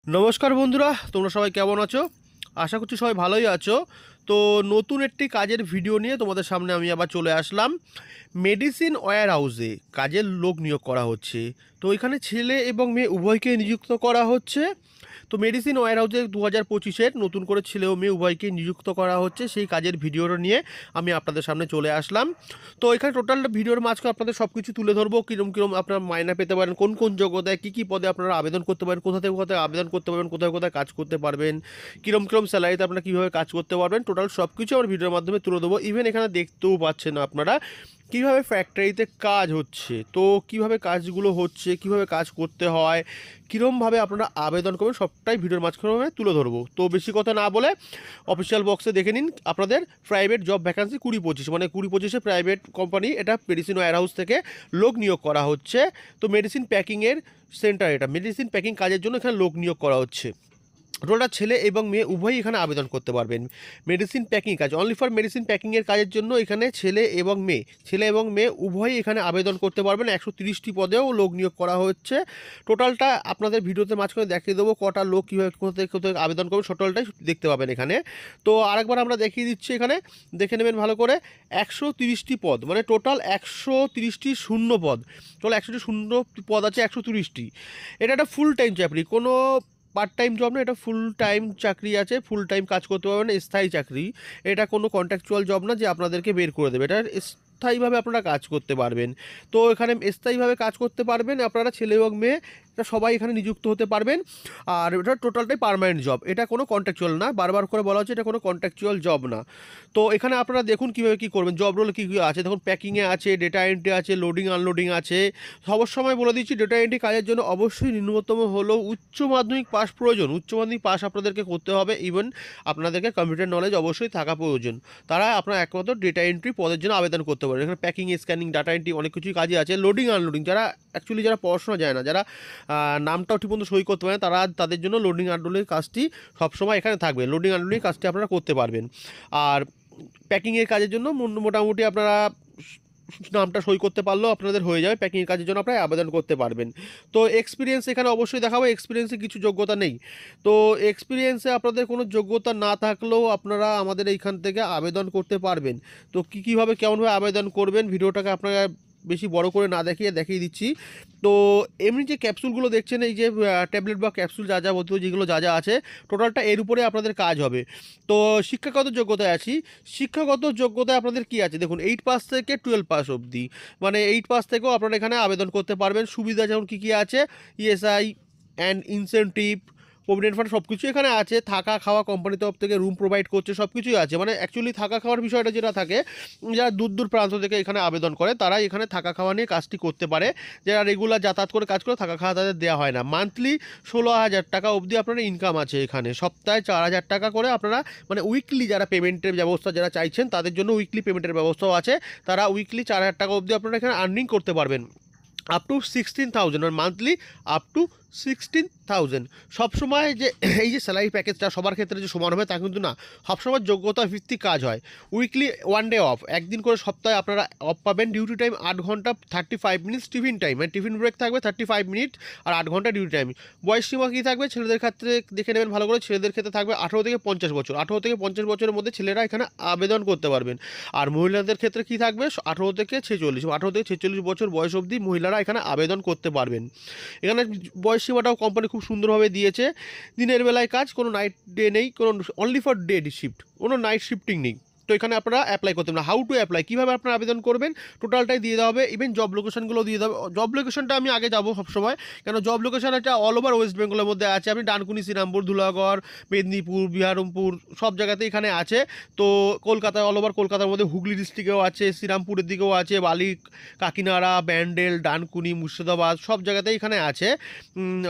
নমস্কার বন্ধুরা, তোমরা সবাই কেমন আছো? আশা করছি সবাই ভালোই আছো। তো নতুন একটি কাজের ভিডিও নিয়ে তোমাদের সামনে আমি আবার চলে আসলাম। মেডিসিন ওয়্যার হাউসে কাজের লোক নিয়োগ করা হচ্ছে। তো এখানে ছেলে এবং মেয়ে উভয়কে নিযুক্ত করা হচ্ছে। তো মেডিসিন ওয়্যার হাউসে 2025-এর নতুন করে ছেলে ও মেয়ে উভয়কে নিযুক্ত করা হচ্ছে, সেই কাজের ভিডিওটা নিয়ে আমি আপনাদের সামনে চলে আসলাম। তো এখানে টোটাল ভিডিওর মাঝখানে আপনাদের সব কিছু তুলে ধরবো, কীরকম আপনারা মাইনা পেতে পারেন, কোন কোন যোগ্যতায় কী পদে আপনারা আবেদন করতে পারেন, কোথায় আবেদন করতে পারবেন, কোথায় কাজ করতে পারবেন, কীরকম স্যালারিতে আপনারা কীভাবে কাজ করতে পারবেন, টোটাল সব কিছু আমার ভিডিওর মাধ্যমে তুলে দেবো। ইভেন এখানে দেখতেও পাচ্ছেন আপনারা কীভাবে ফ্যাক্টরিতে কাজ হচ্ছে, তো কীভাবে কাজগুলো হচ্ছে, কীভাবে কাজ করতে হয়, কীরকমভাবে আপনারা আবেদন করবেন, সবটাই ভিডিওর মাঝখানে তুলে ধরবো। তো বেশি কথা না বলে অফিসিয়াল বক্সে দেখে নিন আপনাদের প্রাইভেট জব ভ্যাকান্সি 2025, মানে 2025-এ প্রাইভেট কোম্পানি, এটা মেডিসিন ওয়্যার হাউস থেকে লোক নিয়োগ করা হচ্ছে। তো মেডিসিন প্যাকিংয়ের সেন্টার, এটা মেডিসিন প্যাকিং কাজের জন্য এখানে লোক নিয়োগ করা হচ্ছে। টোটালটা ছেলে এবং মেয়ে উভয়ই এখানে আবেদন করতে পারবেন। মেডিসিন প্যাকিং কাজ, অনলি ফর মেডিসিন প্যাকিংয়ের কাজের জন্য এখানে ছেলে এবং মেয়ে উভয়ই এখানে আবেদন করতে পারবেন। 130টি পদেও লোক নিয়োগ করা হচ্ছে। টোটালটা আপনাদের ভিডিওতে মাঝখানে দেখিয়ে দেবো কটা লোক কীভাবে কোথায় আবেদন করবে, টোটালটাই দেখতে পাবেন এখানে। তো আরেকবার আমরা দেখিয়ে দিচ্ছি, এখানে দেখে নেবেন ভালো করে। 130টি পদ, মানে টোটাল 130টি শূন্য পদ, টোটাল 100টি শূন্য পদ আছে 130টি। এটা একটা ফুল টাইম চাকরি, কোনো পার্ট টাইম জব না, এটা ফুল টাইম চাকরি আছে, ফুল টাইম কাজ করতে পারবেন, স্থায়ী চাকরি। এটা কোনো কন্ট্রাকচুয়াল জব না যে আপনাদেরকে বের করে দেবে, এটা স্থায়ীভাবে আপনারা কাজ করতে পারবেন। তো এখানে স্থায়ীভাবে কাজ করতে পারবেন আপনারা, ছেলে এবং মেয়ে এটা সবাই এখানে নিযুক্ত হতে পারবেন। আর এটা টোটালটাই পার্মানেন্ট জব, এটা কোনো কন্ট্রাকচুয়াল না, বারবার করে বলা হচ্ছে এটা কোনো কন্ট্রাকচুয়াল জব না। তো এখানে আপনারা দেখুন কীভাবে কী করবেন, জব রোল কী কী আছে দেখুন। প্যাকিংয়ে আছে, ডেটা এন্ট্রি আছে, লোডিং আনলোডিং আছে। সবার সময় বলে দিচ্ছি, ডেটা এন্ট্রি কাজের জন্য অবশ্যই ন্যূনতম হলেও উচ্চ মাধ্যমিক পাস প্রয়োজন, উচ্চ মাধ্যমিক পাস আপনাদেরকে করতে হবে। ইভেন আপনাদেরকে কম্পিউটার নলেজ অবশ্যই থাকা প্রয়োজন, তারা আপনার একমাত্র ডেটা এন্ট্রি পদের জন্য আবেদন করতে পারেন। এখানে প্যাকিং, স্ক্যানিং, ডাটা এন্ট্রি অনেক কিছুই কাজে আছে। লোডিং আনলোডিং, যারা পড়াশোনা যায় না, যারা নামটাও ঠিকমতো সই করতে পারেন, তাদের জন্য লোডিং আনলোডিং কাজটি সবসময় এখানে থাকবে। লোডিং আনলোডিং কাজটি আপনারা করতে পারবেন। আর প্যাকিংয়ের কাজের জন্য মোটামুটি আপনারা নামটা সই করতে পারলেও আপনাদের হয়ে যাবে, প্যাকিংয়ের কাজের জন্য আপনারা আবেদন করতে পারবেন। তো এক্সপিরিয়েন্স এখানে অবশ্যই দেখাবো, এক্সপিরিয়েন্সে কিছু যোগ্যতা নেই। তো এক্সপিরিয়েন্সে আপনাদের কোনো যোগ্যতা না থাকলেও আপনারা আমাদের এইখান থেকে আবেদন করতে পারবেন। তো কীভাবে কেমনভাবে আবেদন করবেন, ভিডিওটাকে আপনারা বেশি বড় করে না দেখিয়ে দিচ্ছি। তো এমনি যে ক্যাপসুলগুলো দেখছেন, এই যে ট্যাবলেট বা ক্যাপসুল যা যেগুলো যা আছে, টোটালটা এর উপরে আপনাদের কাজ হবে। তো শিক্ষাগত যোগ্যতায় আছি, শিক্ষাগত যোগ্যতায় আপনাদের কি আছে দেখুন, 8 পাস থেকে 12 পাস অবধি, মানে 8 পাস থেকেও আপনারা এখানে আবেদন করতে পারবেন। সুবিধা যেমন কী আছে, ESI and incentive, provident fund সব কিছু এখানে আছে। থাকা খাওয়া কোম্পানির তরফ থেকে রুম প্রোভাইড করছে, সব কিছুই আছে। মানে অ্যাকচুয়ালি থাকা খাওয়ার বিষয়টা যেটা থাকে, যারা দূর প্রান্ত থেকে এখানে আবেদন করে তারা এখানে থাকা খাওয়া নিয়ে কাজটি করতে পারে। যারা রেগুলার যাতায়াত করে কাজ করে থাকা খাওয়া তাদের দেওয়া হয় না। মান্থলি 16,000 টাকা অবধি আপনার ইনকাম আছে এখানে, সপ্তাহে 4,000 টাকা করে আপনারা, মানে উইকলি যারা পেমেন্টের ব্যবস্থা যারা চাইছেন তাদের জন্য উইকলি পেমেন্টের ব্যবস্থাও আছে। তারা উইকলি 4,000 টাকা অবধি আপনারা এখানে আর্নিং করতে পারবেন, আপ টু 16,000, আর মান্থলি আপ টু 16,000। সবসময় যে এই যে স্যালারি প্যাকেজটা সবার ক্ষেত্রে যে সমান হবে তা কিন্তু না, সবসময় যোগ্যতা ভিত্তিক কাজ হয়। উইকলি 1 ডে অফ, একদিন করে সপ্তাহে আপনারা অফ পাবেন। ডিউটি টাইম 8 ঘন্টা 35 মিনিটস, টিফিন টাইম মানে টিফিন ব্রেক থাকবে 35 মিনিট, আর 8 ঘন্টা ডিউটি টাইম। বয়স সীমা কী থাকবে, ছেলেদের ক্ষেত্রে দেখে নেবেন ভালো করে, ছেলেদের ক্ষেত্রে থাকবে 18 থেকে 50 বছর। 18 থেকে 50 বছরের মধ্যে ছেলেরা এখানে আবেদন করতে পারবেন। আর মহিলাদের ক্ষেত্রে কী থাকবে, 18 থেকে 46 বছর বয়স অবধি মহিলারা এখানে আবেদন করতে পারবেন। এখানে বয়স সীমাটাও কোম্পানি খুব সুন্দরভাবে দিয়েছে। দিনের বেলায় কাজ, কোনো নাইট ডে নেই, কোনো অনলি ফর ডে শিফট, কোনো নাইট শিফটিং নেই। তো এখানে আপনারা অ্যাপ্লাই করতে পারেন। হাউ টু অ্যাপ্লাই, কীভাবে আপনারা আবেদন করবেন, টোটালটাই দিয়ে দেওয়া হবে। ইভেন জব লোকেশনগুলো দিয়ে দেওয়া হবে। জব লোকেশনটা আমি আগে যাবো সবসময়, কেন জব লোকেশন একটা অল ওভার ওয়েস্ট বেঙ্গলের মধ্যে আছে। আপনি ডানকুনি, শ্রীরামপুর, ধুলাগড়, মেদিনীপুর, বিহারমপুর সব জায়গাতে এখানে আছে। তো কলকাতায়, অল ওভার কলকাতার মধ্যে হুগলি ডিস্ট্রিক্টেও আছে, শ্রীরামপুরের দিকেও আছে, বালি, কাকিনাড়া, ব্যান্ডেল, ডানকুনি, মুর্শিদাবাদ সব জায়গাতেই এখানে আছে।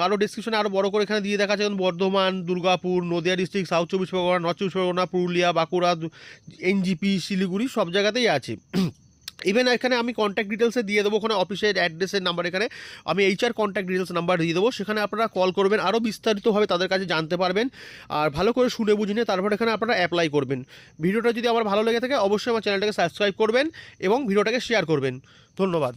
আরও ডিসক্রিপশনে আরও বড় করে এখানে দিয়ে দেখা আছে, যেমন Bardhaman, Durgapur, Nadia district, south 24 Pargana, north 24 Pargana, Purulia, Bankura, NJP, Siliguri সব জায়গাতেই আছে। ইভেন এখানে আমি কন্ট্যাক্ট ডিটেলসে দিয়ে দেবো, ওখানে অফিসের অ্যাড্রেসের নাম্বার, এখানে আমি HR কন্ট্যাক্ট ডিটেলস নাম্বার দিয়ে দেবো, সেখানে আপনারা কল করবেন, আরও বিস্তারিতভাবে তাদের কাছে জানতে পারবেন। আর ভালো করে শুনে বুঝে নিয়ে তারপর এখানে আপনারা অ্যাপ্লাই করবেন। ভিডিওটা যদি আমার ভালো লেগে থাকে অবশ্যই আমার চ্যানেলটাকে সাবস্ক্রাইব করবেন এবং ভিডিওটাকে শেয়ার করবেন। ধন্যবাদ।